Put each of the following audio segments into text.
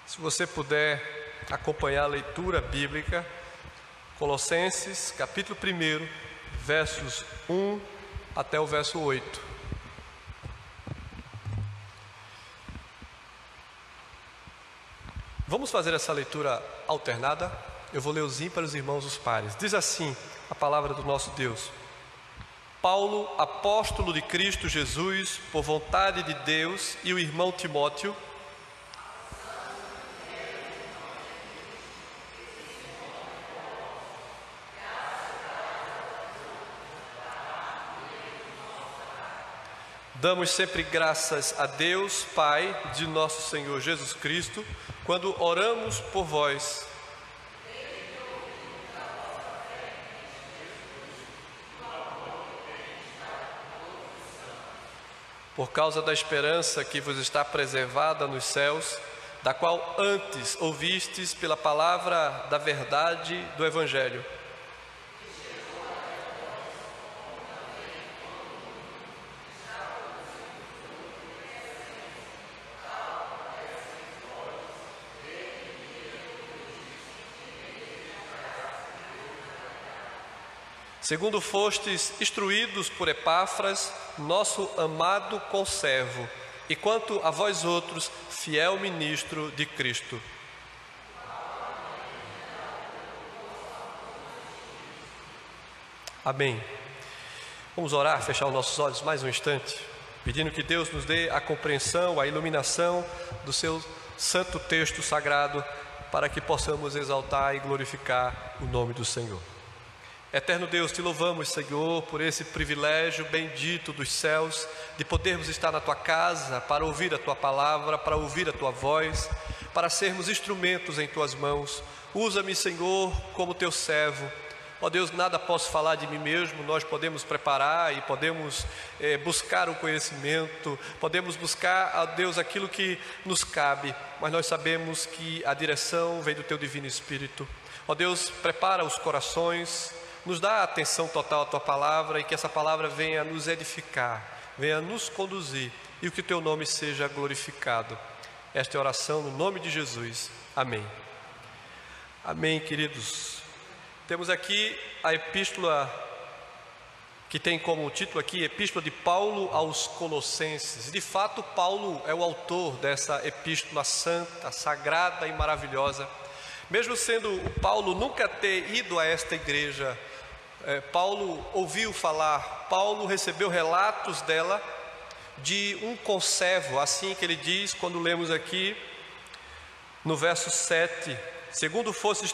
Se você puder acompanhar a leitura bíblica, Colossenses, capítulo 1, versos 1 até o verso 8. Vamos fazer essa leitura alternada? Eu vou ler os ímpares e os irmãos os pares. Diz assim a palavra do nosso Deus: Paulo, apóstolo de Cristo Jesus, por vontade de Deus, e o irmão Timóteo, damos sempre graças a Deus, Pai de nosso Senhor Jesus Cristo, quando oramos por vós. Por causa da esperança que vos está preservada nos céus, da qual antes ouvistes pela palavra da verdade do Evangelho. Segundo fostes instruídos por Epáfras, nosso amado conservo, e quanto a vós outros, fiel ministro de Cristo. Amém. Vamos orar, fechar os nossos olhos mais um instante, pedindo que Deus nos dê a compreensão, a iluminação do seu santo texto sagrado, para que possamos exaltar e glorificar o nome do Senhor. Eterno Deus, te louvamos, Senhor, por esse privilégio bendito dos céus, de podermos estar na Tua casa, para ouvir a Tua palavra, para ouvir a Tua voz, para sermos instrumentos em Tuas mãos. Usa-me, Senhor, como Teu servo. Ó Deus, nada posso falar de mim mesmo, nós podemos preparar e podemos buscar o conhecimento, podemos buscar, ó Deus, aquilo que nos cabe, mas nós sabemos que a direção vem do Teu Divino Espírito. Ó Deus, prepara os corações, nos dá atenção total à Tua palavra e que essa palavra venha nos edificar, venha nos conduzir e que o Teu nome seja glorificado. Esta é a oração no nome de Jesus. Amém. Amém, queridos. Temos aqui a epístola que tem como título aqui, Epístola de Paulo aos Colossenses. De fato, Paulo é o autor dessa epístola santa, sagrada e maravilhosa. Mesmo sendo o Paulo nunca ter ido a esta igreja, Paulo ouviu falar, Paulo recebeu relatos dela, de um conservo, assim que ele diz, quando lemos aqui no verso 7, segundo fosse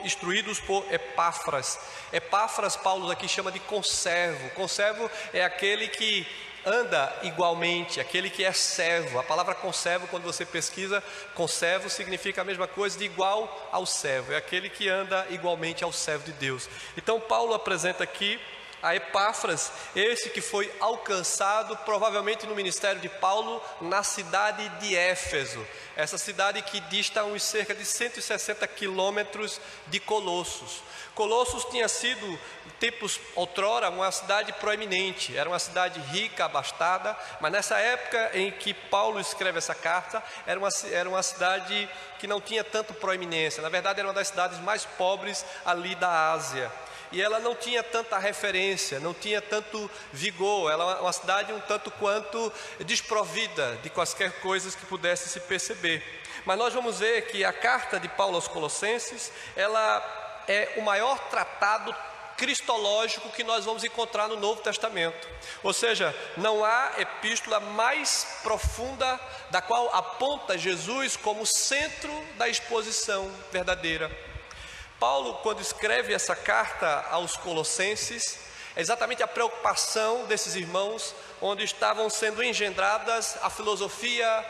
instruídos por Epáfras. Epáfras, Paulo aqui chama de conservo. Conservo é aquele que anda igualmente, aquele que é servo. A palavra conservo, quando você pesquisa, conservo significa a mesma coisa, de igual ao servo, é aquele que anda igualmente ao servo de Deus. Então Paulo apresenta aqui a Epáfras, esse que foi alcançado provavelmente no ministério de Paulo na cidade de Éfeso, essa cidade que dista uns cerca de 160 quilômetros de Colossos. Colossos tinha sido, tempos outrora, uma cidade proeminente, era uma cidade rica, abastada, mas nessa época em que Paulo escreve essa carta, era uma cidade que não tinha tanto proeminência, na verdade era uma das cidades mais pobres ali da Ásia. E ela não tinha tanta referência, não tinha tanto vigor, ela é uma cidade um tanto quanto desprovida de quaisquer coisas que pudesse se perceber. Mas nós vamos ver que a carta de Paulo aos Colossenses, ela é o maior tratado cristológico que nós vamos encontrar no Novo Testamento. Ou seja, não há epístola mais profunda da qual aponta Jesus como centro da exposição verdadeira. Paulo, quando escreve essa carta aos Colossenses, é exatamente a preocupação desses irmãos, onde estavam sendo engendradas a filosofia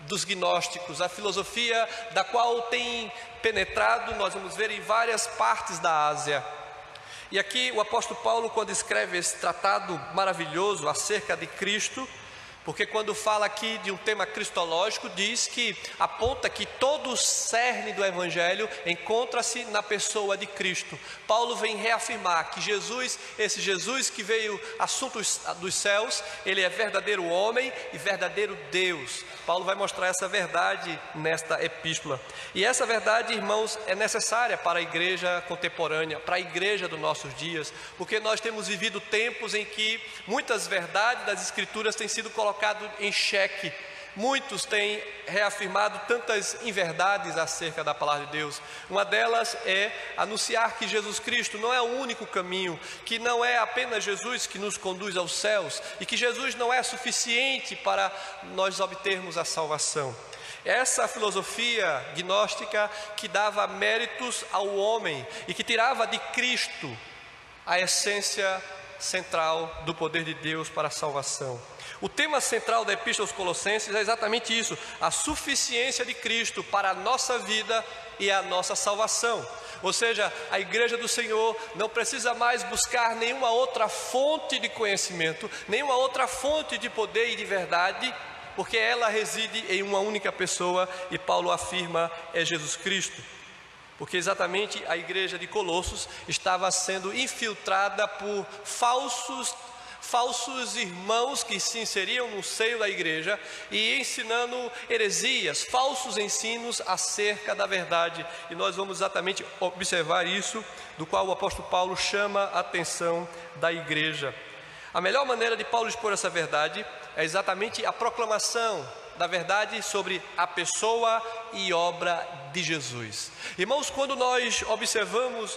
dos gnósticos, a filosofia da qual tem penetrado, nós vamos ver, em várias partes da Ásia. E aqui o apóstolo Paulo, quando escreve esse tratado maravilhoso acerca de Cristo, porque quando fala aqui de um tema cristológico, diz que aponta que todo todo o cerne do Evangelho encontra-se na pessoa de Cristo. Paulo vem reafirmar que Jesus, esse Jesus que veio assunto dos céus, ele é verdadeiro homem e verdadeiro Deus. Paulo vai mostrar essa verdade nesta epístola. E essa verdade, irmãos, é necessária para a igreja contemporânea, para a igreja dos nossos dias, porque nós temos vivido tempos em que muitas verdades das Escrituras têm sido colocadas em xeque. Muitos têm reafirmado tantas inverdades acerca da palavra de Deus. Uma delas é anunciar que Jesus Cristo não é o único caminho, que não é apenas Jesus que nos conduz aos céus e que Jesus não é suficiente para nós obtermos a salvação. Essa filosofia gnóstica que dava méritos ao homem e que tirava de Cristo a essência central do poder de Deus para a salvação. O tema central da Epístola aos Colossenses é exatamente isso: a suficiência de Cristo para a nossa vida e a nossa salvação. Ou seja, a igreja do Senhor não precisa mais buscar nenhuma outra fonte de conhecimento, nenhuma outra fonte de poder e de verdade, porque ela reside em uma única pessoa, e Paulo afirma, é Jesus Cristo. Porque exatamente a igreja de Colossos estava sendo infiltrada por falsos irmãos que se inseriam no seio da igreja e ensinando heresias, falsos ensinos acerca da verdade. E nós vamos exatamente observar isso, do qual o apóstolo Paulo chama a atenção da igreja. A melhor maneira de Paulo expor essa verdade é exatamente a proclamação da verdade sobre a pessoa e obra de Jesus. Irmãos, quando nós observamos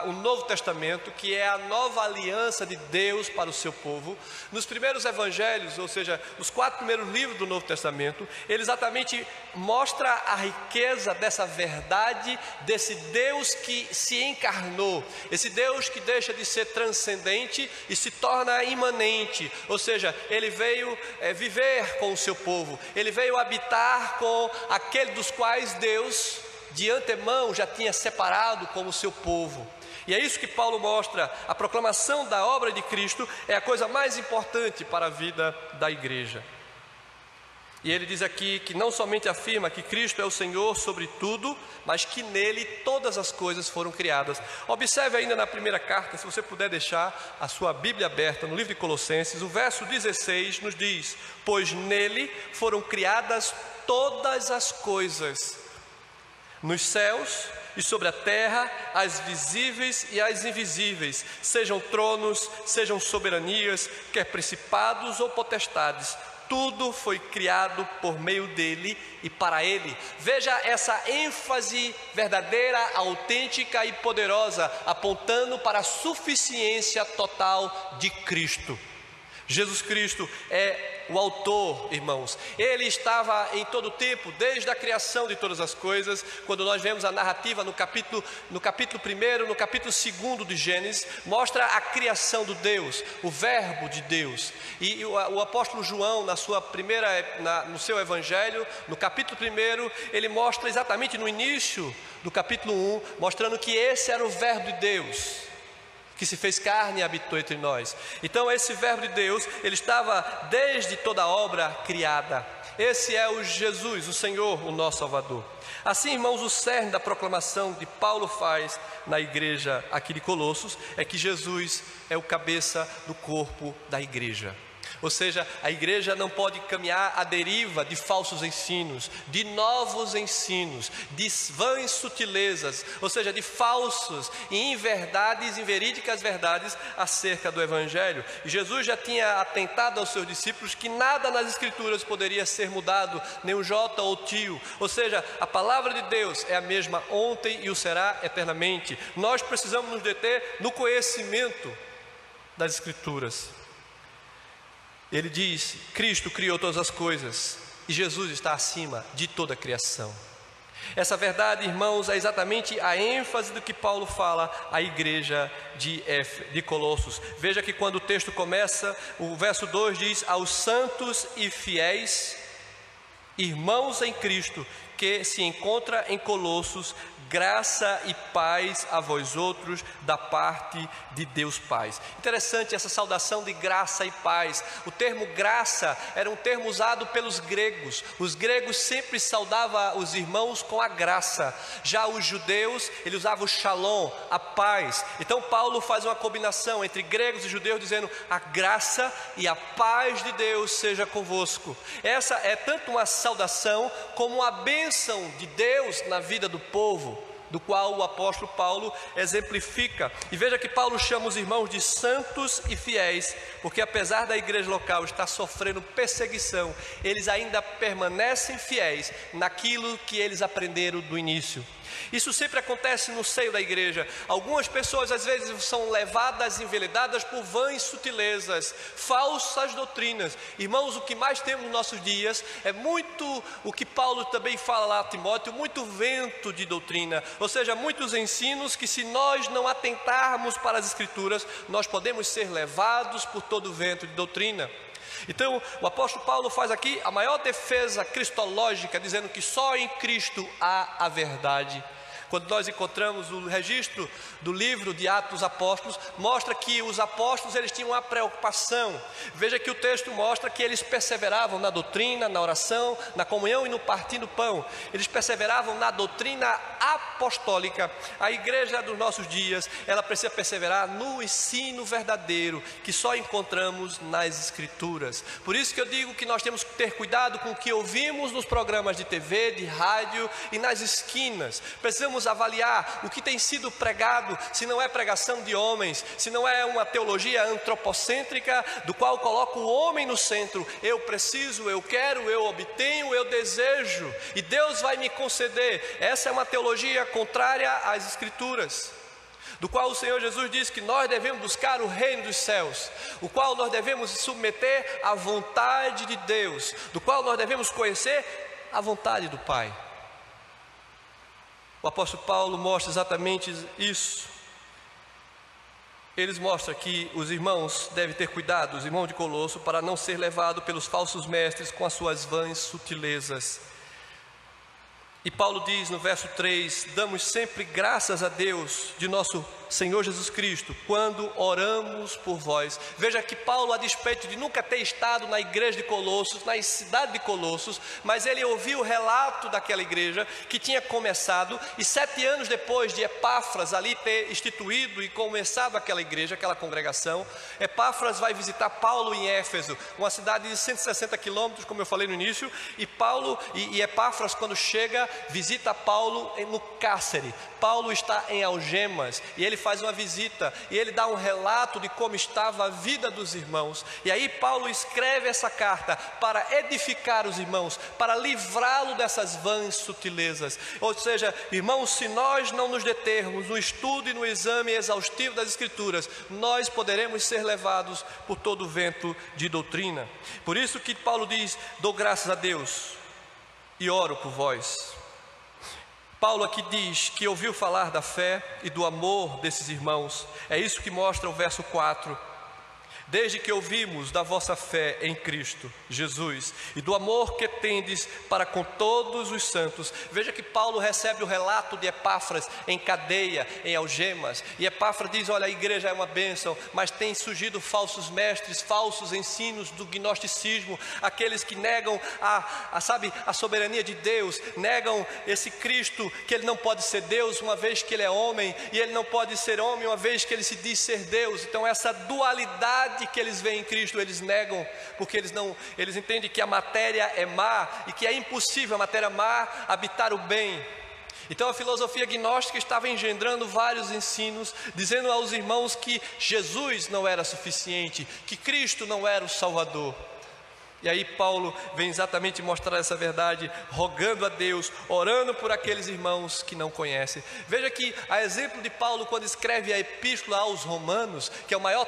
o Novo Testamento, que é a nova aliança de Deus para o seu povo, nos primeiros evangelhos, ou seja, os 4 primeiros livros do Novo Testamento, ele exatamente mostra a riqueza dessa verdade, desse Deus que se encarnou, esse Deus que deixa de ser transcendente e se torna imanente, ou seja, ele veio viver com o seu povo, ele veio habitar com aquele dos quais Deus de antemão já tinha separado como seu povo. E é isso que Paulo mostra: a proclamação da obra de Cristo é a coisa mais importante para a vida da igreja. E ele diz aqui que não somente afirma que Cristo é o Senhor sobre tudo, mas que nele todas as coisas foram criadas. Observe ainda na primeira carta, se você puder deixar a sua Bíblia aberta no livro de Colossenses, o verso 16 nos diz: pois nele foram criadas todas as coisas, nos céus e sobre a terra, as visíveis e as invisíveis, sejam tronos, sejam soberanias, quer principados ou potestades. Tudo foi criado por meio dele e para ele. Veja essa ênfase verdadeira, autêntica e poderosa, apontando para a suficiência total de Cristo. Jesus Cristo é o autor, irmãos. Ele estava em todo o tempo, desde a criação de todas as coisas. Quando nós vemos a narrativa no capítulo 1, no capítulo 2 de Gênesis, mostra a criação do Deus, o verbo de Deus. E o apóstolo João, no seu evangelho, no capítulo 1, ele mostra exatamente no início do capítulo 1, mostrando que esse era o verbo de Deus, que se fez carne e habitou entre nós. Então esse verbo de Deus, ele estava desde toda a obra criada. Esse é o Jesus, o Senhor, o nosso Salvador. Assim, irmãos, o cerne da proclamação que Paulo faz na igreja aqui de Colossos é que Jesus é o cabeça do corpo da igreja. Ou seja, a igreja não pode caminhar à deriva de falsos ensinos, de novos ensinos, de vãs sutilezas, ou seja, de falsos e inverdades, inverídicas verdades acerca do Evangelho. E Jesus já tinha atentado aos seus discípulos que nada nas Escrituras poderia ser mudado, nem um jota ou tio. Ou seja, a palavra de Deus é a mesma ontem e o será eternamente. Nós precisamos nos deter no conhecimento das Escrituras. Ele diz: Cristo criou todas as coisas e Jesus está acima de toda a criação. Essa verdade, irmãos, é exatamente a ênfase do que Paulo fala à igreja de Colossos. Veja que quando o texto começa, o verso 2 diz: aos santos e fiéis irmãos em Cristo que se encontra em Colossos: graça e paz a vós outros da parte de Deus Pai. Interessante essa saudação de graça e paz. O termo graça era um termo usado pelos gregos. Os gregos sempre saudavam os irmãos com a graça. Já os judeus, ele usava o shalom, a paz. Então Paulo faz uma combinação entre gregos e judeus, dizendo: a graça e a paz de Deus seja convosco. Essa é tanto uma saudação como uma bênção de Deus na vida do povo, do qual o apóstolo Paulo exemplifica. E veja que Paulo chama os irmãos de santos e fiéis, porque apesar da igreja local estar sofrendo perseguição, eles ainda permanecem fiéis naquilo que eles aprenderam do início. Isso sempre acontece no seio da igreja. Algumas pessoas às vezes são levadas, enveredadas por vãs sutilezas, falsas doutrinas. Irmãos, o que mais temos nos nossos dias é muito o que Paulo também fala lá a Timóteo, muito vento de doutrina, ou seja, muitos ensinos que, se nós não atentarmos para as escrituras, nós podemos ser levados por todo vento de doutrina. Então o apóstolo Paulo faz aqui a maior defesa cristológica, dizendo que só em Cristo há a verdade. Quando nós encontramos o registro do livro de Atos dos Apóstolos, mostra que os apóstolos eles tinham uma preocupação. Veja que o texto mostra que eles perseveravam na doutrina, na oração, na comunhão e no partir do pão. Eles perseveravam na doutrina apostólica. A igreja dos nossos dias, ela precisa perseverar no ensino verdadeiro, que só encontramos nas escrituras. Por isso que eu digo que nós temos que ter cuidado com o que ouvimos nos programas de TV, de rádio e nas esquinas. Precisamos avaliar o que tem sido pregado, se não é pregação de homens, se não é uma teologia antropocêntrica, do qual coloca o homem no centro. Eu preciso, eu quero, eu obtenho, eu desejo, e Deus vai me conceder. Essa é uma teologia contrária às escrituras, do qual o Senhor Jesus diz que nós devemos buscar o reino dos céus, o qual nós devemos submeter à vontade de Deus, do qual nós devemos conhecer a vontade do Pai. O apóstolo Paulo mostra exatamente isso. Eles mostram que os irmãos devem ter cuidado, os irmãos de Colosso, para não ser levado pelos falsos mestres com as suas vãs sutilezas. E Paulo diz no verso 3: damos sempre graças a Deus de nosso Senhor Jesus Cristo, quando oramos por vós. Veja que Paulo, a despeito de nunca ter estado na igreja de Colossos, na cidade de Colossos, mas ele ouviu o relato daquela igreja que tinha começado, e 7 anos depois de Epáfras ali ter instituído e começado aquela igreja, aquela congregação, Epáfras vai visitar Paulo em Éfeso, uma cidade de 160 quilômetros, como eu falei no início, e Epáfras, quando chega, visita Paulo no cárcere. Paulo está em algemas, e ele faz uma visita, e ele dá um relato de como estava a vida dos irmãos. E aí Paulo escreve essa carta para edificar os irmãos, para livrá-lo dessas vãs sutilezas. Ou seja, irmãos, se nós não nos determos no estudo e no exame exaustivo das escrituras, nós poderemos ser levados por todo o vento de doutrina. Por isso que Paulo diz: dou graças a Deus e oro por vós. Paulo aqui diz que ouviu falar da fé e do amor desses irmãos. É isso que mostra o verso 4. Desde que ouvimos da vossa fé em Cristo Jesus e do amor que tendes para com todos os santos. Veja que Paulo recebe o relato de Epáfras em cadeia, em algemas, e Epáfras diz: olha, a igreja é uma bênção, mas tem surgido falsos mestres, falsos ensinos do gnosticismo, aqueles que negam a soberania de Deus, negam esse Cristo, que ele não pode ser Deus uma vez que ele é homem, e ele não pode ser homem uma vez que ele se diz ser Deus. Então essa dualidade que eles veem em Cristo, eles negam, porque eles entendem que a matéria é má e que é impossível a matéria má habitar o bem. Então a filosofia gnóstica estava engendrando vários ensinos, dizendo aos irmãos que Jesus não era suficiente, que Cristo não era o Salvador. E aí Paulo vem exatamente mostrar essa verdade, rogando a Deus, orando por aqueles irmãos que não conhecem. Veja que, a exemplo de Paulo, quando escreve a epístola aos Romanos, que é o maior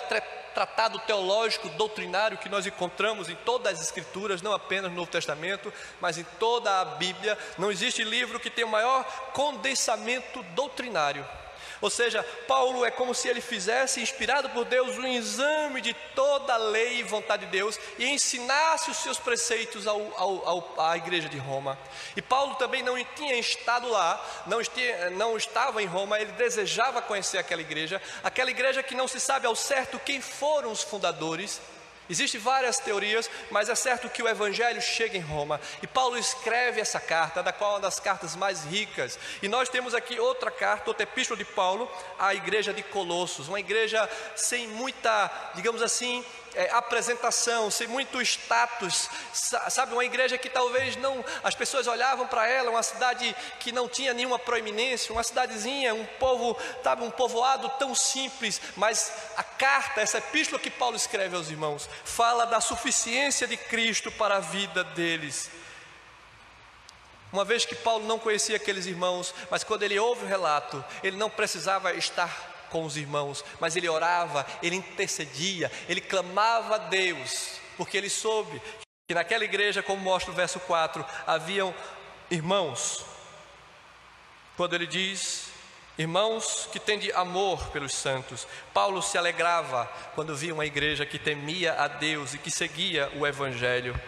tratado teológico doutrinário que nós encontramos em todas as escrituras, não apenas no Novo Testamento, mas em toda a Bíblia. Não existe livro que tenha o maior condensamento doutrinário. Ou seja, Paulo é como se ele fizesse, inspirado por Deus, um exame de toda a lei e vontade de Deus e ensinasse os seus preceitos à igreja de Roma. E Paulo também não tinha estado lá, não estava em Roma, ele desejava conhecer aquela igreja que não se sabe ao certo quem foram os fundadores. Existem várias teorias, mas é certo que o Evangelho chega em Roma. E Paulo escreve essa carta, da qual é uma das cartas mais ricas. E nós temos aqui outra carta, outra epístola de Paulo, à igreja de Colossos. Uma igreja sem muita, digamos assim, apresentação, sem muito status, sabe, uma igreja que talvez não, as pessoas olhavam para ela, uma cidade que não tinha nenhuma proeminência, uma cidadezinha, um povo, sabe, um povoado tão simples, mas a carta, essa epístola que Paulo escreve aos irmãos, fala da suficiência de Cristo para a vida deles. Uma vez que Paulo não conhecia aqueles irmãos, mas quando ele ouve o relato, ele não precisava estar com os irmãos, mas ele orava, ele intercedia, ele clamava a Deus, porque ele soube que naquela igreja, como mostra o verso 4, haviam irmãos. Quando ele diz, irmãos que têm de amor pelos santos, Paulo se alegrava quando via uma igreja que temia a Deus e que seguia o Evangelho.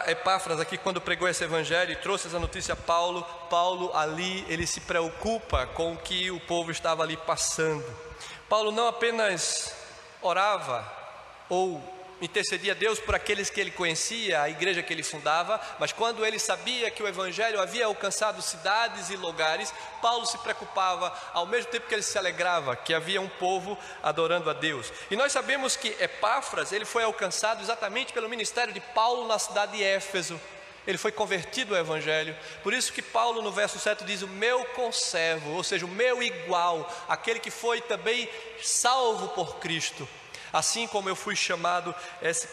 Epáfras aqui, quando pregou esse evangelho e trouxe essa notícia a Paulo ali, ele se preocupa com o que o povo estava ali passando. Paulo não apenas orava ou intercedia a Deus por aqueles que ele conhecia, a igreja que ele fundava, mas quando ele sabia que o evangelho havia alcançado cidades e lugares, Paulo se preocupava, ao mesmo tempo que ele se alegrava, que havia um povo adorando a Deus. E nós sabemos que Epáfras, ele foi alcançado exatamente pelo ministério de Paulo na cidade de Éfeso. Ele foi convertido ao evangelho. Por isso que Paulo no verso 7 diz, o meu conservo, ou seja, o meu igual, aquele que foi também salvo por Cristo. Assim como eu fui chamado,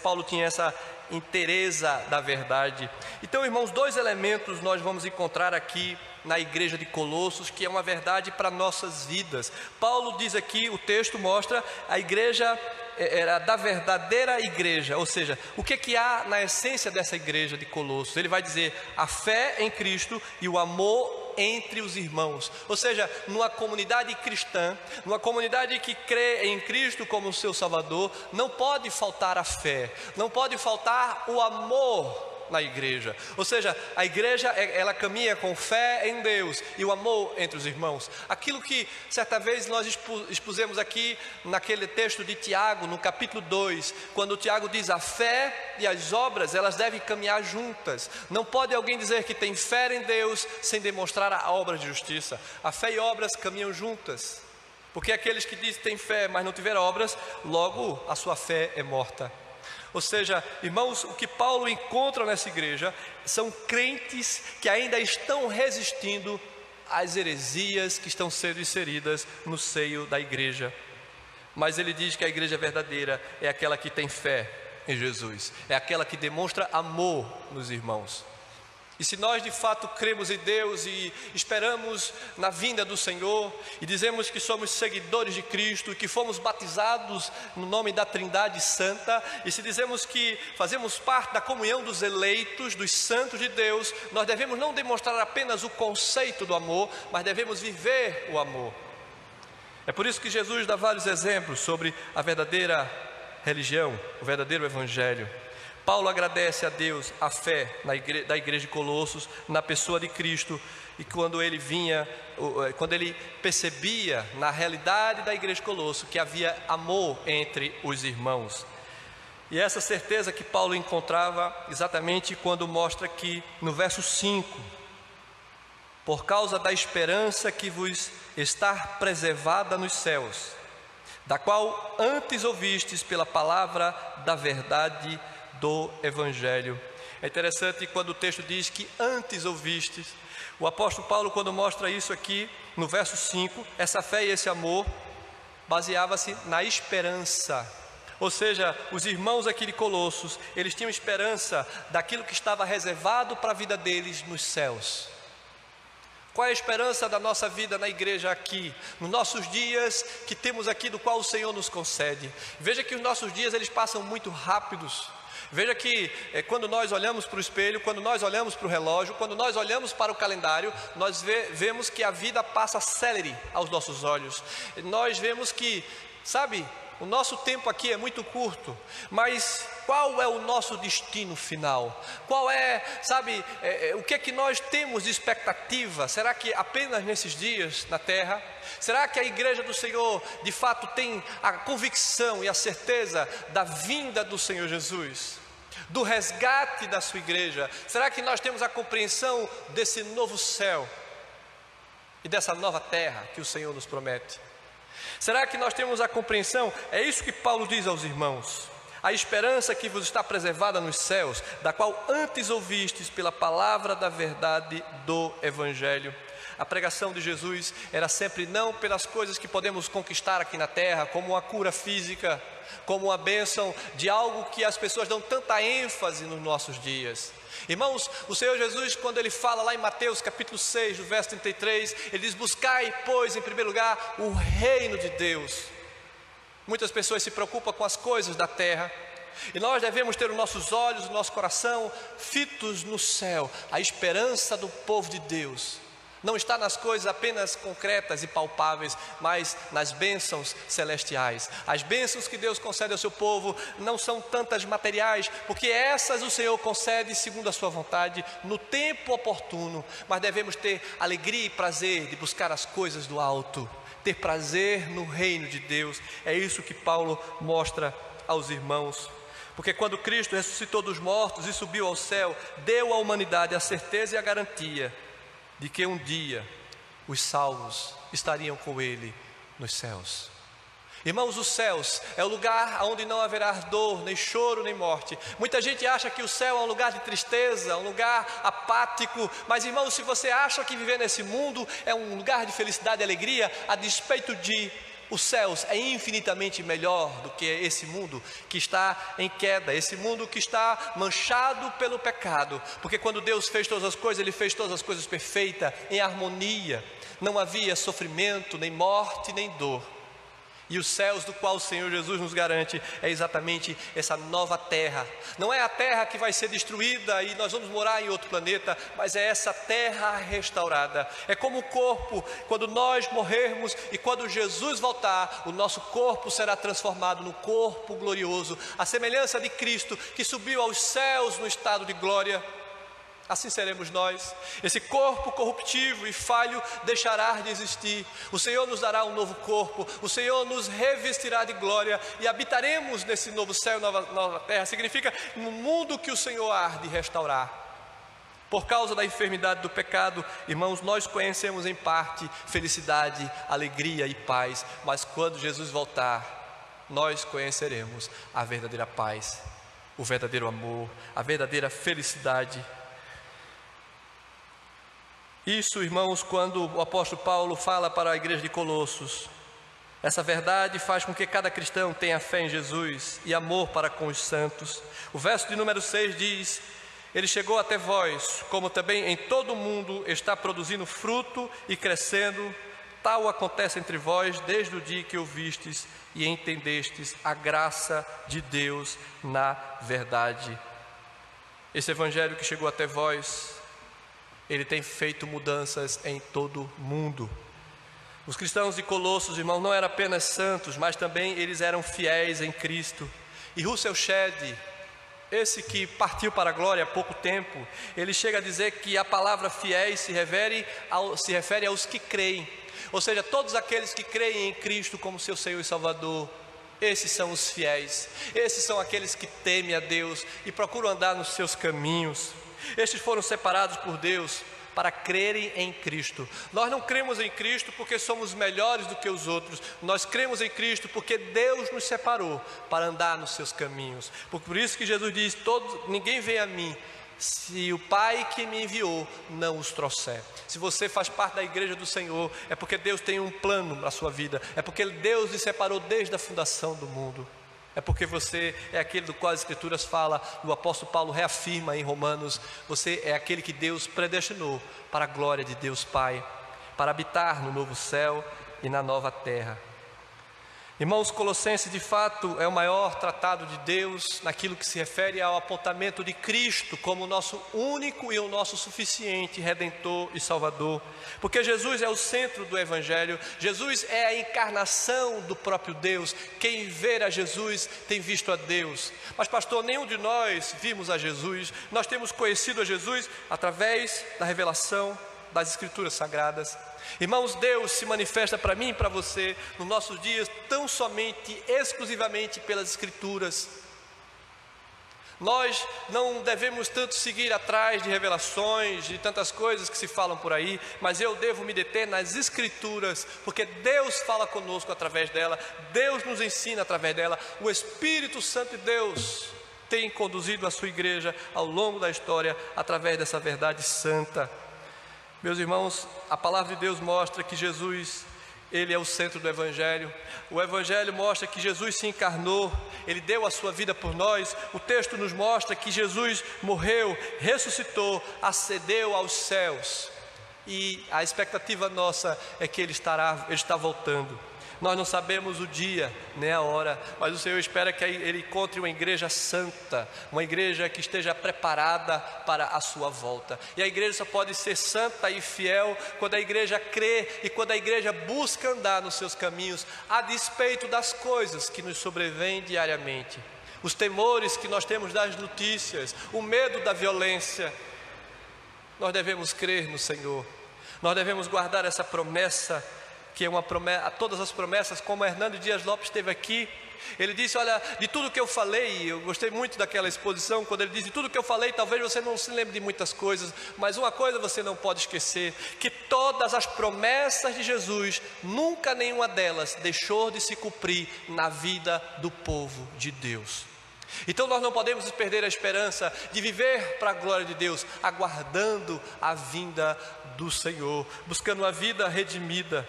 Paulo tinha essa inteireza da verdade. Então, irmãos, dois elementos nós vamos encontrar aqui na igreja de Colossos, que é uma verdade para nossas vidas. Paulo diz aqui, o texto mostra, a igreja era da verdadeira igreja, ou seja, o que há na essência dessa igreja de Colossos? Ele vai dizer, a fé em Cristo e o amor entre os irmãos, ou seja, numa comunidade cristã, numa comunidade que crê em Cristo como seu Salvador, não pode faltar a fé, não pode faltar o amor na igreja. Ou seja, a igreja ela caminha com fé em Deus e o amor entre os irmãos. Aquilo que certa vez nós expusemos aqui naquele texto de Tiago, no capítulo 2, quando Tiago diz, a fé e as obras elas devem caminhar juntas. Não pode alguém dizer que tem fé em Deus sem demonstrar a obra de justiça. A fé e obras caminham juntas, porque aqueles que dizem que têm fé mas não tiveram obras, logo a sua fé é morta. Ou seja, irmãos, o que Paulo encontra nessa igreja são crentes que ainda estão resistindo às heresias que estão sendo inseridas no seio da igreja. Mas ele diz que a igreja verdadeira é aquela que tem fé em Jesus, é aquela que demonstra amor nos irmãos. E se nós de fato cremos em Deus e esperamos na vinda do Senhor, e dizemos que somos seguidores de Cristo, que fomos batizados no nome da Trindade Santa, e se dizemos que fazemos parte da comunhão dos eleitos, dos santos de Deus, nós devemos não demonstrar apenas o conceito do amor, mas devemos viver o amor. É por isso que Jesus dá vários exemplos sobre a verdadeira religião, o verdadeiro evangelho. Paulo agradece a Deus a fé da igreja de Colossos, na pessoa de Cristo, e quando ele percebia na realidade da igreja de Colossos que havia amor entre os irmãos. E essa certeza que Paulo encontrava exatamente quando mostra aqui no verso 5, por causa da esperança que vos está preservada nos céus, da qual antes ouvistes pela palavra da verdade do Evangelho. É interessante quando o texto diz que antes ouvistes. O apóstolo Paulo, quando mostra isso aqui no verso 5, essa fé e esse amor baseava-se na esperança. Ou seja, os irmãos aqui de Colossos, eles tinham esperança daquilo que estava reservado para a vida deles nos céus. Qual é a esperança da nossa vida na igreja aqui, nos nossos dias que temos aqui, do qual o Senhor nos concede? Veja que os nossos dias eles passam muito rápidos. Veja que quando nós olhamos para o espelho, quando nós olhamos para o relógio, quando nós olhamos para o calendário, nós vemos que a vida passa célere aos nossos olhos. Nós vemos que, sabe, o nosso tempo aqui é muito curto, mas qual é o nosso destino final? Qual é, sabe, o que é que nós temos de expectativa? Será que apenas nesses dias na terra? Será que a igreja do Senhor de fato tem a convicção e a certeza da vinda do Senhor Jesus? Do resgate da sua igreja? Será que nós temos a compreensão desse novo céu e dessa nova terra que o Senhor nos promete? Será que nós temos a compreensão? É isso que Paulo diz aos irmãos: a esperança que vos está preservada nos céus, da qual antes ouvistes pela palavra da verdade do Evangelho. A pregação de Jesus era sempre não pelas coisas que podemos conquistar aqui na terra, como uma cura física, como uma bênção de algo que as pessoas dão tanta ênfase nos nossos dias. Irmãos, o Senhor Jesus, quando Ele fala lá em Mateus capítulo 6, no verso 33, Ele diz: buscai, pois, em primeiro lugar, o reino de Deus. Muitas pessoas se preocupam com as coisas da terra, e nós devemos ter os nossos olhos, o nosso coração fitos no céu. A esperança do povo de Deus não está nas coisas apenas concretas e palpáveis, mas nas bênçãos celestiais. As bênçãos que Deus concede ao seu povo não são tantas materiais, porque essas o Senhor concede segundo a sua vontade, no tempo oportuno. Mas devemos ter alegria e prazer de buscar as coisas do alto, ter prazer no reino de Deus. É isso que Paulo mostra aos irmãos. Porque quando Cristo ressuscitou dos mortos e subiu ao céu, deu à humanidade a certeza e a garantia de que um dia os salvos estariam com Ele nos céus. Irmãos, os céus é o lugar onde não haverá dor, nem choro, nem morte. Muita gente acha que o céu é um lugar de tristeza, um lugar apático. Mas, irmãos, se você acha que viver nesse mundo é um lugar de felicidade e alegria, a despeito de os céus é infinitamente melhor do que esse mundo que está em queda, esse mundo que está manchado pelo pecado. Porque quando Deus fez todas as coisas, Ele fez todas as coisas perfeitas, em harmonia. Não havia sofrimento, nem morte, nem dor. E os céus do qual o Senhor Jesus nos garante é exatamente essa nova terra. Não é a terra que vai ser destruída e nós vamos morar em outro planeta, mas é essa terra restaurada. É como o corpo, quando nós morrermos e quando Jesus voltar, o nosso corpo será transformado no corpo glorioso, a semelhança de Cristo que subiu aos céus no estado de glória. Assim seremos nós. Esse corpo corruptível e falho deixará de existir. O Senhor nos dará um novo corpo. O Senhor nos revestirá de glória e habitaremos nesse novo céu e nova terra. Significa no mundo que o Senhor há de restaurar. Por causa da enfermidade do pecado, irmãos, nós conhecemos em parte felicidade, alegria e paz. Mas quando Jesus voltar, nós conheceremos a verdadeira paz, o verdadeiro amor, a verdadeira felicidade. Isso, irmãos, quando o apóstolo Paulo fala para a igreja de Colossos, essa verdade faz com que cada cristão tenha fé em Jesus e amor para com os santos. O verso de número 6 diz: Ele chegou até vós, como também em todo o mundo está produzindo fruto e crescendo. Tal acontece entre vós desde o dia que ouvistes e entendestes a graça de Deus na verdade. Esse evangelho que chegou até vós, ele tem feito mudanças em todo o mundo. Os cristãos de Colossos, irmãos, não eram apenas santos, mas também eles eram fiéis em Cristo. E Russell Shedd, esse que partiu para a glória há pouco tempo, ele chega a dizer que a palavra fiéis se refere aos que creem. Ou seja, todos aqueles que creem em Cristo como seu Senhor e Salvador. Esses são os fiéis. Esses são aqueles que temem a Deus e procuram andar nos seus caminhos. Estes foram separados por Deus para crerem em Cristo. Nós não cremos em Cristo porque somos melhores do que os outros. Nós cremos em Cristo porque Deus nos separou para andar nos seus caminhos. Por isso que Jesus diz: ninguém vem a mim se o Pai que me enviou não os trouxer. Se você faz parte da igreja do Senhor, é porque Deus tem um plano na sua vida. É porque Deus lhe separou desde a fundação do mundo. É porque você é aquele do qual as Escrituras falam, o apóstolo Paulo reafirma em Romanos: você é aquele que Deus predestinou para a glória de Deus Pai, para habitar no novo céu e na nova terra. Irmãos, Colossenses de fato é o maior tratado de Deus naquilo que se refere ao apontamento de Cristo como o nosso único e o nosso suficiente Redentor e Salvador, porque Jesus é o centro do Evangelho, Jesus é a encarnação do próprio Deus. Quem vê a Jesus tem visto a Deus. Mas pastor, nenhum de nós vimos a Jesus, nós temos conhecido a Jesus através da revelação das Escrituras Sagradas. Irmãos, Deus se manifesta para mim e para você nos nossos dias tão somente, exclusivamente pelas Escrituras. Nós não devemos tanto seguir atrás de revelações, de tantas coisas que se falam por aí, mas eu devo me deter nas Escrituras, porque Deus fala conosco através dela, Deus nos ensina através dela. O Espírito Santo de Deus tem conduzido a sua igreja ao longo da história através dessa verdade santa. Meus irmãos, a palavra de Deus mostra que Jesus, Ele é o centro do Evangelho. O Evangelho mostra que Jesus se encarnou, Ele deu a sua vida por nós. O texto nos mostra que Jesus morreu, ressuscitou, ascendeu aos céus. E a expectativa nossa é que Ele está voltando. Nós não sabemos o dia, nem a hora, mas o Senhor espera que Ele encontre uma igreja santa, uma igreja que esteja preparada para a sua volta. E a igreja só pode ser santa e fiel quando a igreja crê e quando a igreja busca andar nos seus caminhos, a despeito das coisas que nos sobrevêm diariamente. Os temores que nós temos das notícias, o medo da violência. Nós devemos crer no Senhor, nós devemos guardar essa promessa, que é uma promessa, a todas as promessas, como Hernando Dias Lopes esteve aqui. Ele disse, olha, de tudo que eu falei, eu gostei muito daquela exposição, quando ele diz, de tudo que eu falei, talvez você não se lembre de muitas coisas, mas uma coisa você não pode esquecer, que todas as promessas de Jesus, nunca nenhuma delas deixou de se cumprir na vida do povo de Deus. Então nós não podemos perder a esperança de viver para a glória de Deus, aguardando a vinda do Senhor, buscando uma vida redimida.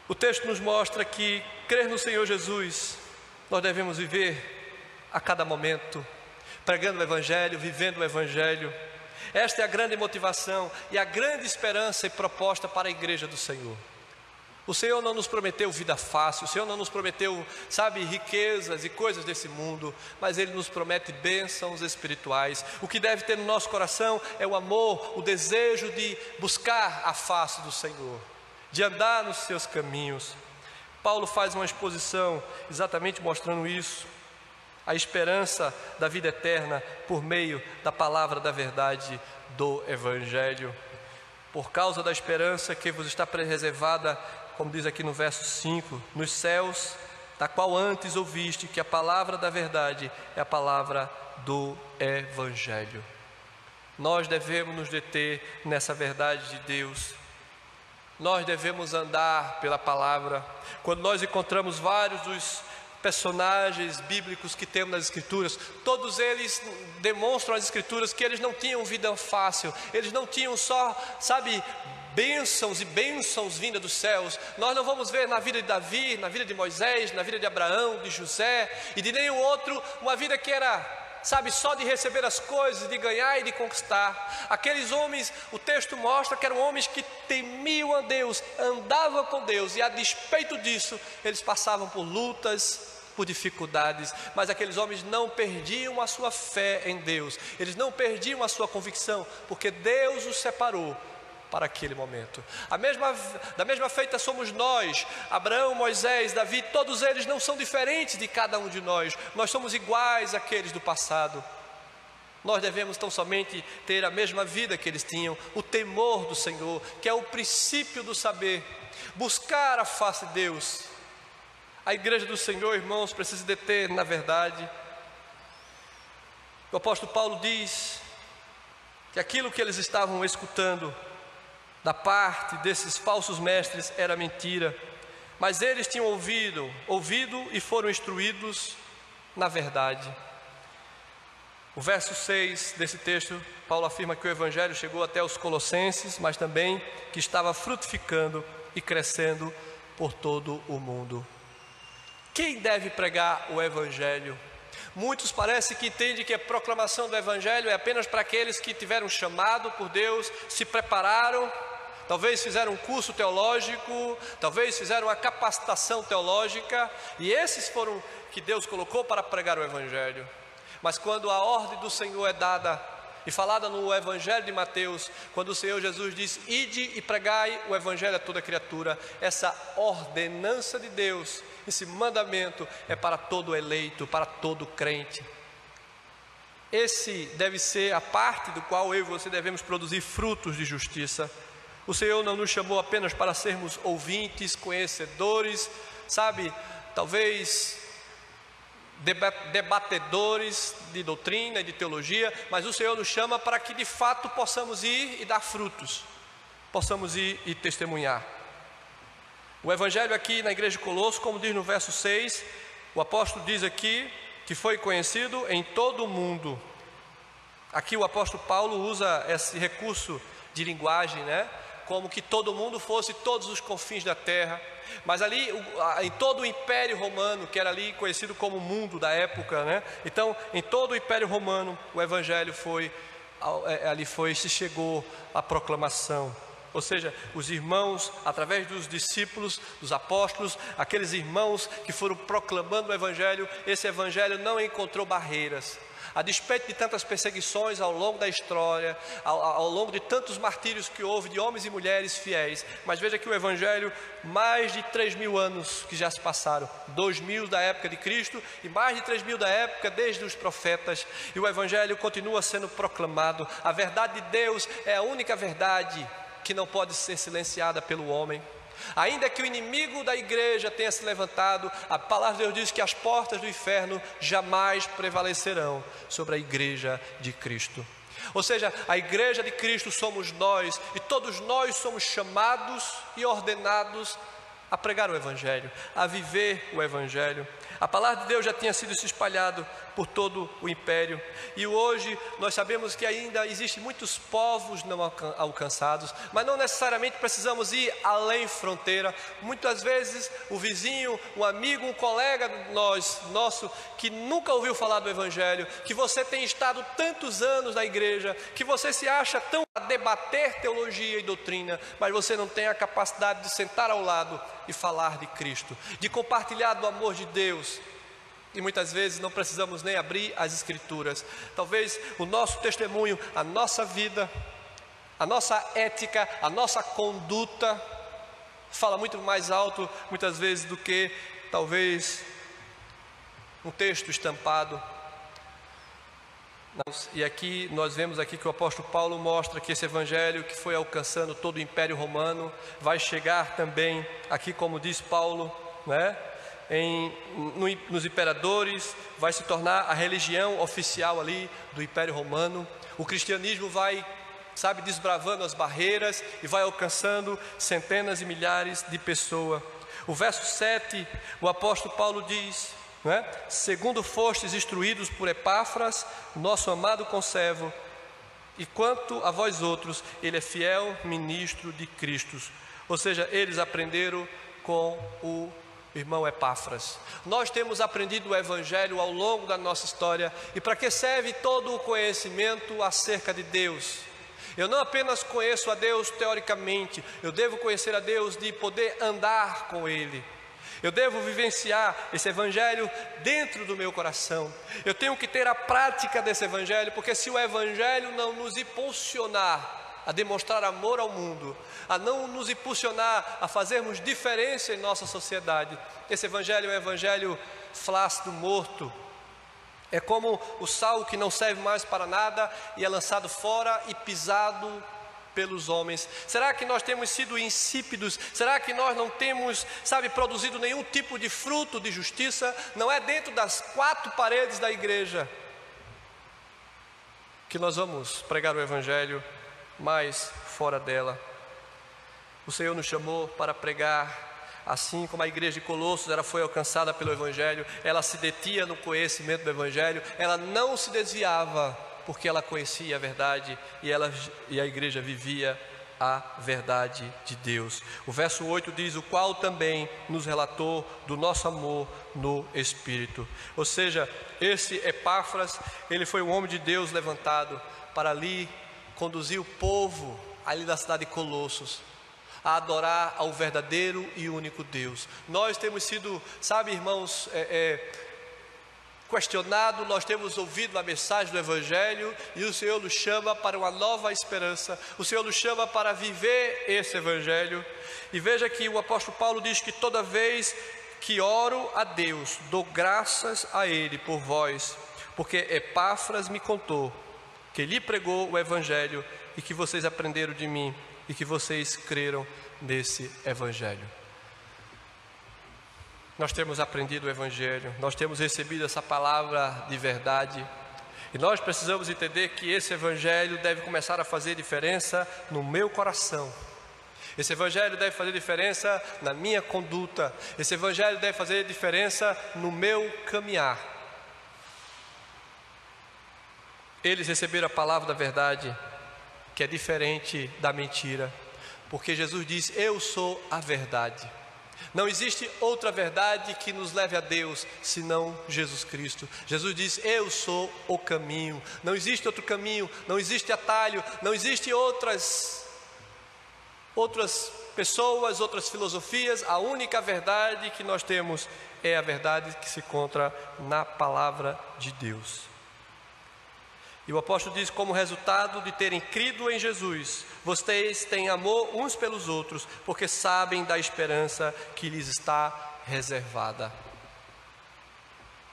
O texto nos mostra que crer no Senhor Jesus, nós devemos viver a cada momento, pregando o Evangelho, vivendo o Evangelho. Esta é a grande motivação e a grande esperança e proposta para a igreja do Senhor. O Senhor não nos prometeu vida fácil, o Senhor não nos prometeu, riquezas e coisas desse mundo, mas Ele nos promete bênçãos espirituais. O que deve ter no nosso coração é o amor, o desejo de buscar a face do Senhor, de andar nos seus caminhos. Paulo faz uma exposição exatamente mostrando isso, a esperança da vida eterna por meio da palavra da verdade do Evangelho. Por causa da esperança que vos está reservada, como diz aqui no verso 5, nos céus, da qual antes ouviste que a palavra da verdade é a palavra do Evangelho. Nós devemos nos deter nessa verdade de Deus. Nós devemos andar pela palavra. Quando nós encontramos vários dos personagens bíblicos que temos nas Escrituras, todos eles demonstram às Escrituras que eles não tinham vida fácil, eles não tinham só, bênçãos e bênçãos vindas dos céus. Nós não vamos ver na vida de Davi, na vida de Moisés, na vida de Abraão, de José e de nenhum outro, uma vida que era só de receber as coisas, de ganhar e de conquistar. Aqueles homens, o texto mostra que eram homens que temiam a Deus, andavam com Deus, e a despeito disso, eles passavam por lutas, por dificuldades, mas aqueles homens não perdiam a sua fé em Deus, eles não perdiam a sua convicção, porque Deus os separou para aquele momento. Da mesma feita somos nós. Abraão, Moisés, Davi, todos eles não são diferentes de cada um de nós. Nós somos iguais àqueles do passado. Nós devemos tão somente ter a mesma vida que eles tinham, o temor do Senhor, que é o princípio do saber, buscar a face de Deus. A igreja do Senhor, irmãos, precisa deter na verdade. O apóstolo Paulo diz que aquilo que eles estavam escutando da parte desses falsos mestres era mentira, mas eles tinham ouvido e foram instruídos na verdade. O verso 6 desse texto, Paulo afirma que o Evangelho chegou até os Colossenses, mas também que estava frutificando e crescendo por todo o mundo. Quem deve pregar o Evangelho? Muitos parece que entendem que a proclamação do Evangelho é apenas para aqueles que tiveram chamado por Deus, se prepararam talvez fizeram um curso teológico, talvez fizeram uma capacitação teológica, e esses foram que Deus colocou para pregar o Evangelho. Mas quando a ordem do Senhor é dada e falada no Evangelho de Mateus, quando o Senhor Jesus diz: ide e pregai o Evangelho a toda criatura, essa ordenança de Deus, esse mandamento é para todo eleito, para todo crente. Esse deve ser a parte do qual eu e você devemos produzir frutos de justiça. O Senhor não nos chamou apenas para sermos ouvintes, conhecedores, sabe, talvez debatedores de doutrina e de teologia, mas o Senhor nos chama para que de fato possamos ir e dar frutos, possamos ir e testemunhar. O Evangelho aqui na igreja de Colossos, como diz no verso 6, o apóstolo diz aqui que foi conhecido em todo o mundo. Aqui o apóstolo Paulo usa esse recurso de linguagem, como que todo mundo fosse todos os confins da terra. Mas ali, em todo o Império Romano, que era ali conhecido como mundo da época, então em todo o Império Romano, o Evangelho se chegou à proclamação. Ou seja, os irmãos, através dos discípulos, dos apóstolos, aqueles irmãos que foram proclamando o Evangelho, esse Evangelho não encontrou barreiras. A despeito de tantas perseguições ao longo da história, ao longo de tantos martírios que houve de homens e mulheres fiéis, mas veja que o Evangelho, mais de 3.000 anos que já se passaram, 2.000 da época de Cristo e mais de 3.000 da época desde os profetas, e o Evangelho continua sendo proclamado. A verdade de Deus é a única verdade que não pode ser silenciada pelo homem. Ainda que o inimigo da igreja tenha se levantado, a palavra de Deus diz que as portas do inferno jamais prevalecerão sobre a igreja de Cristo. Ou seja, a igreja de Cristo somos nós, e todos nós somos chamados e ordenados a pregar o Evangelho, a viver o Evangelho. A palavra de Deus já tinha sido se espalhado por todo o império, e hoje nós sabemos que ainda existem muitos povos não alcançados, mas não necessariamente precisamos ir além fronteira. Muitas vezes o vizinho, um amigo, um colega nosso que nunca ouviu falar do Evangelho, que você tem estado tantos anos na igreja, que você se acha tão a debater teologia e doutrina, mas você não tem a capacidade de sentar ao lado e falar de Cristo, de compartilhar do amor de Deus. E muitas vezes não precisamos nem abrir as Escrituras. Talvez o nosso testemunho, a nossa vida, a nossa ética, a nossa conduta fala muito mais alto muitas vezes do que talvez um texto estampado. E aqui nós vemos aqui que o apóstolo Paulo mostra que esse Evangelho que foi alcançando todo o Império Romano vai chegar também aqui, como diz Paulo, nos imperadores, vai se tornar a religião oficial ali do Império Romano. O cristianismo vai, desbravando as barreiras e vai alcançando centenas e milhares de pessoas. O verso 7, o apóstolo Paulo diz: segundo fostes instruídos por Epáfras, nosso amado conservo, e quanto a vós outros, ele é fiel ministro de Cristo. Ou seja, eles aprenderam com o irmão Epáfras. Nós temos aprendido o Evangelho ao longo da nossa história. E para que serve todo o conhecimento acerca de Deus? Eu não apenas conheço a Deus teoricamente, eu devo conhecer a Deus de poder andar com Ele. Eu devo vivenciar esse Evangelho dentro do meu coração. Eu tenho que ter a prática desse Evangelho, porque se o Evangelho não nos impulsionar a demonstrar amor ao mundo, a não nos impulsionar a fazermos diferença em nossa sociedade, esse Evangelho é um Evangelho flácido, morto. É como o sal que não serve mais para nada e é lançado fora e pisado pelos homens. Será que nós temos sido insípidos? Será que nós não temos, produzido nenhum tipo de fruto de justiça? Não é dentro das 4 paredes da igreja que nós vamos pregar o Evangelho, mas fora dela. O Senhor nos chamou para pregar, assim como a igreja de Colossos, ela foi alcançada pelo Evangelho, ela se detinha no conhecimento do Evangelho, ela não se desviava, porque ela conhecia a verdade e a igreja vivia a verdade de Deus. O verso 8 diz: o qual também nos relatou do nosso amor no Espírito. Ou seja, esse Epáfras, ele foi um homem de Deus levantado para ali conduzir o povo ali da cidade de Colossos a adorar ao verdadeiro e único Deus. Nós temos sido, sabe, irmãos, questionado, nós temos ouvido a mensagem do Evangelho e o Senhor nos chama para uma nova esperança, o Senhor nos chama para viver esse Evangelho. E veja que o apóstolo Paulo diz que toda vez que oro a Deus, dou graças a Ele por vós, porque Epáfras me contou que lhe pregou o Evangelho e que vocês aprenderam de mim e que vocês creram nesse Evangelho. Nós temos aprendido o Evangelho, nós temos recebido essa palavra de verdade e nós precisamos entender que esse Evangelho deve começar a fazer diferença no meu coração. Esse Evangelho deve fazer diferença na minha conduta. Esse Evangelho deve fazer diferença no meu caminhar. Eles receberam a palavra da verdade, que é diferente da mentira, porque Jesus diz: eu sou a verdade. Não existe outra verdade que nos leve a Deus senão Jesus Cristo. Jesus diz: eu sou o caminho. Não existe outro caminho, não existe atalho, não existe outras pessoas, outras filosofias. A única verdade que nós temos é a verdade que se encontra na palavra de Deus. E o apóstolo diz: como resultado de terem crido em Jesus, vocês têm amor uns pelos outros, porque sabem da esperança que lhes está reservada.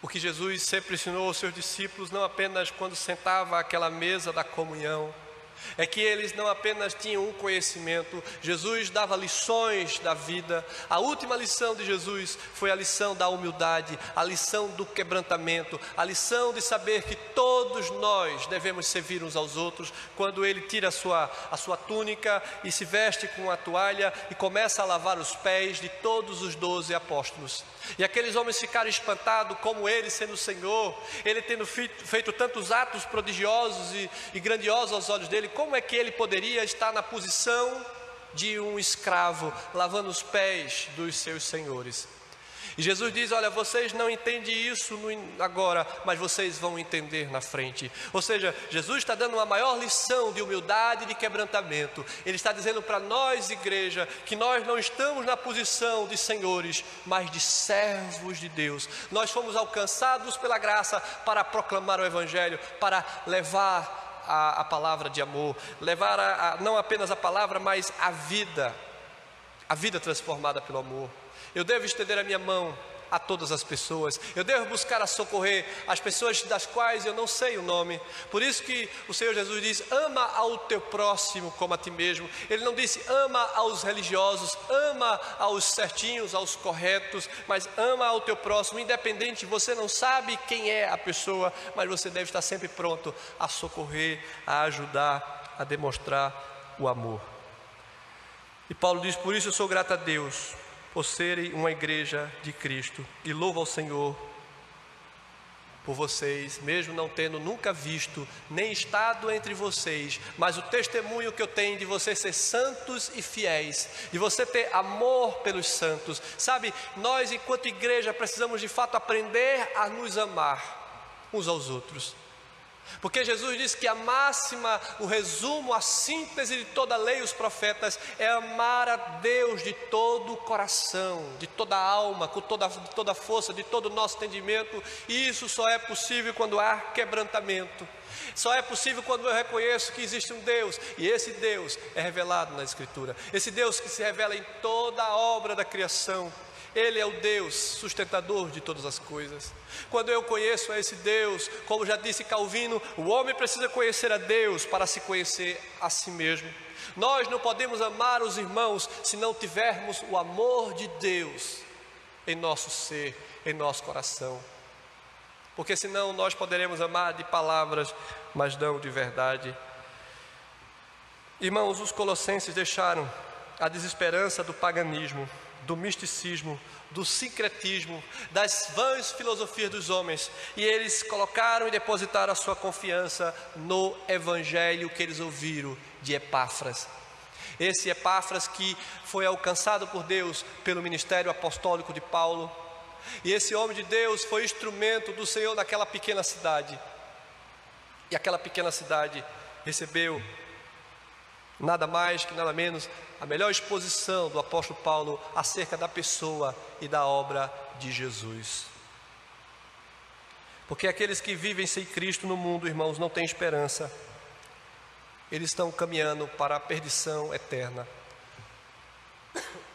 O que Jesus sempre ensinou aos seus discípulos, não apenas quando sentava àquela mesa da comunhão, é que eles não apenas tinham um conhecimento. Jesus dava lições da vida. A última lição de Jesus foi a lição da humildade, a lição do quebrantamento, a lição de saber que todos nós devemos servir uns aos outros. Quando ele tira a sua túnica e se veste com a toalha e começa a lavar os pés de todos os 12 apóstolos. E aqueles homens ficaram espantados, como ele sendo o Senhor, ele tendo feito tantos atos prodigiosos e grandiosos aos olhos dele, como é que ele poderia estar na posição de um escravo, lavando os pés dos seus senhores? E Jesus diz: olha, vocês não entendem isso agora, mas vocês vão entender na frente. Ou seja, Jesus está dando uma maior lição de humildade e de quebrantamento. Ele está dizendo para nós, igreja, que nós não estamos na posição de senhores, mas de servos de Deus. Nós fomos alcançados pela graça para proclamar o Evangelho, para levar a palavra de amor, levar não apenas a palavra, mas a vida transformada pelo amor. Eu devo estender a minha mão a todas as pessoas, eu devo buscar a socorrer as pessoas das quais eu não sei o nome. Por isso que o Senhor Jesus diz: ama ao teu próximo como a ti mesmo. Ele não disse ama aos religiosos, ama aos certinhos, aos corretos, mas ama ao teu próximo, independente, você não sabe quem é a pessoa, mas você deve estar sempre pronto a socorrer, a ajudar, a demonstrar o amor. E Paulo diz: por isso eu sou grato a Deus por serem uma igreja de Cristo, e louvo ao Senhor por vocês, mesmo não tendo nunca visto, nem estado entre vocês, mas o testemunho que eu tenho de vocês ser santos e fiéis, de você ter amor pelos santos. Sabe, nós enquanto igreja precisamos de fato aprender a nos amar uns aos outros. Porque Jesus disse que a máxima, o resumo, a síntese de toda a lei e os profetas é amar a Deus de todo o coração, de toda a alma, com toda a força, de todo o nosso entendimento. E isso só é possível quando há quebrantamento. Só é possível quando eu reconheço que existe um Deus, e esse Deus é revelado na Escritura. Esse Deus que se revela em toda a obra da criação. Ele é o Deus sustentador de todas as coisas. Quando eu conheço a esse Deus, como já disse Calvino, o homem precisa conhecer a Deus para se conhecer a si mesmo. Nós não podemos amar os irmãos se não tivermos o amor de Deus em nosso ser, em nosso coração. Porque senão nós poderemos amar de palavras, mas não de verdade. Irmãos, os colossenses deixaram a desesperança do paganismo, do misticismo, do sincretismo, das vãs filosofias dos homens, e eles colocaram e depositaram a sua confiança no Evangelho que eles ouviram de Epáfras. Esse Epáfras que foi alcançado por Deus pelo ministério apostólico de Paulo, e esse homem de Deus foi instrumento do Senhor naquela pequena cidade, e aquela pequena cidade recebeu Nada mais que nada menos a melhor exposição do apóstolo Paulo acerca da pessoa e da obra de Jesus. Porque aqueles que vivem sem Cristo no mundo, irmãos, não têm esperança. Eles estão caminhando para a perdição eterna.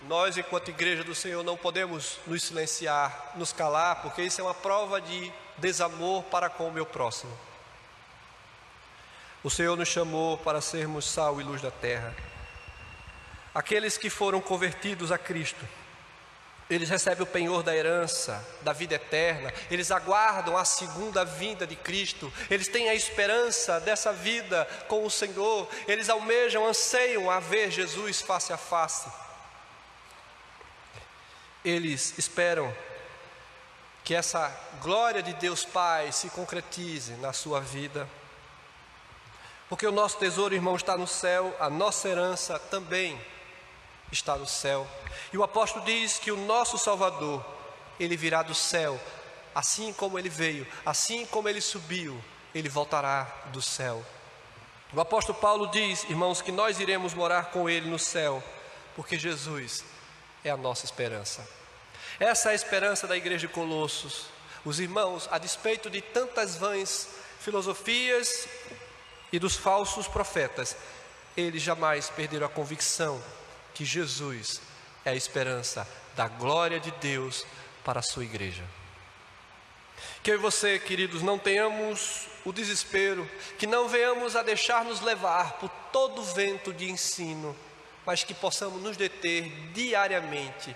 Nós, enquanto igreja do Senhor, não podemos nos silenciar, nos calar, porque isso é uma prova de desamor para com o meu próximo. O Senhor nos chamou para sermos sal e luz da terra. Aqueles que foram convertidos a Cristo, eles recebem o penhor da herança, da vida eterna. Eles aguardam a segunda vinda de Cristo. Eles têm a esperança dessa vida com o Senhor. Eles almejam, anseiam a ver Jesus face a face. Eles esperam que essa glória de Deus Pai se concretize na sua vida. Porque o nosso tesouro, irmão, está no céu, a nossa herança também está no céu. E o apóstolo diz que o nosso Salvador, ele virá do céu, assim como ele veio, assim como ele subiu, ele voltará do céu. O apóstolo Paulo diz, irmãos, que nós iremos morar com ele no céu, porque Jesus é a nossa esperança. Essa é a esperança da igreja de Colossos. Os irmãos, a despeito de tantas vãs filosofias e dos falsos profetas, eles jamais perderam a convicção que Jesus é a esperança da glória de Deus para a sua igreja. Que eu e você, queridos, não tenhamos o desespero, que não venhamos a deixar-nos levar por todo o vento de ensino, mas que possamos nos deter diariamente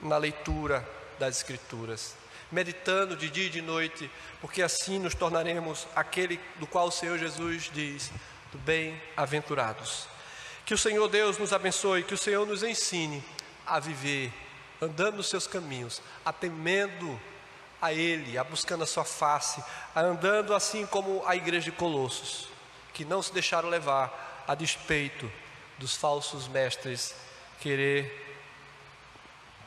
na leitura das Escrituras, meditando de dia e de noite, porque assim nos tornaremos aquele do qual o Senhor Jesus diz, do bem-aventurados. Que o Senhor Deus nos abençoe, que o Senhor nos ensine a viver, andando nos seus caminhos, a temendo a Ele, a buscando a sua face, a andando assim como a igreja de Colossos, que não se deixaram levar a despeito dos falsos mestres, querer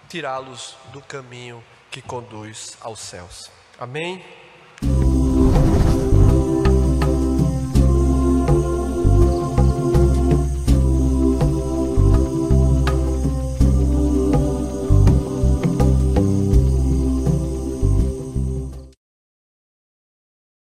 tirá-los do caminho que conduz aos céus. Amém?